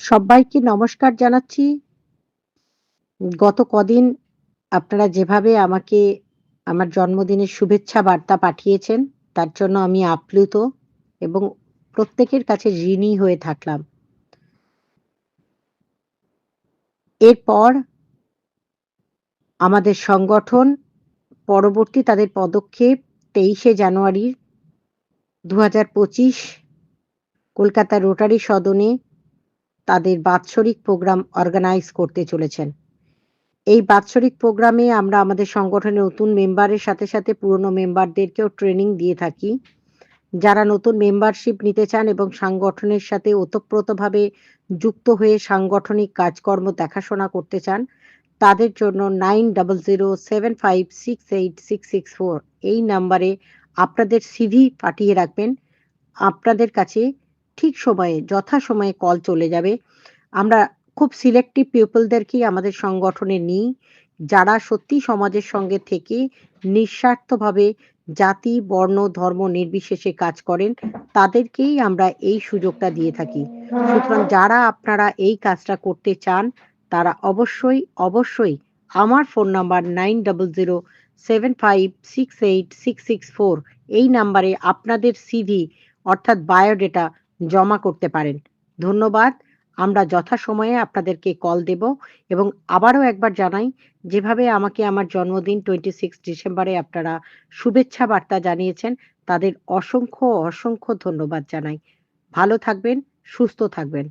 সব্বাইকে নমস্কার জানাচ্ছি। গত কদিন আপনারা যেভাবে আমাকে আমার জন্মদিনের শুভেচ্ছা বার্তা পাঠিয়েছেন, তার জন্য আমি আপ্লুত এবং প্রত্যেকের কাছে ঋণী হয়ে থাকলাম। এরপর আমাদের সংগঠন পরবর্তী তাদের পদক্ষেপ ২৩শে জানুয়ারি ২০২৫ কলকাতা রোটারি সদনে তাদের বাৎসরিক প্রোগ্রাম অর্গানাইজ করতে চলেছেন। এই বাৎসরিক প্রোগ্রামে আমরা আমাদের সংগঠনের নতুন মেম্বারের সাথে, সাথে পুরনো মেম্বারদেরকেও ট্রেনিং দিয়ে থাকি। যারা নতুন মেম্বারশিপ নিতে চান এবং সাংগঠনের সাথে ওতপ্রোতভাবে যুক্ত হয়ে সাংগঠনিক কাজকর্ম দেখাশোনা করতে চান, তাদের জন্য 9007568664 এই নাম্বারে আপনাদের সিভি পাঠিয়ে রাখবেন। আপনাদের কাছে ঠিক সময়ে যথাসময়ে কল চলে যাবে। আমরা খুব সিলেক্টিভ পিপলদেরকেই আমাদের সংগঠনে নিই, যারা সত্যিই সমাজের সঙ্গে থেকে নিঃস্বার্থভাবে জাতি, বর্ণ, ধর্ম নির্বিশেষে কাজ করেন, তাদেরকেই আমরা এই সুযোগটা দিয়ে থাকি। সুতরাং যারা আপনারা এই কাজটা করতে চান, তারা অবশ্যই, অবশ্যই আমার ফোন নাম্বার 9007568664 এই নাম্বারে আপনাদের সিভি অর্থাৎ বায়োডেটা জমা করতে পারেন। ধন্যবাদ। আমরা যথাসময়ে আপনাদেরকে কল দেব এবং আবারও একবার জানাই, যেভাবে আমাকে আমার জন্মদিন 26 ডিসেম্বরে আপনারা শুভেচ্ছা বার্তা জানিয়েছেন, তাদের অসংখ্য, অসংখ্য ধন্যবাদ জানাই। ভালো থাকবেন, সুস্থ থাকবেন।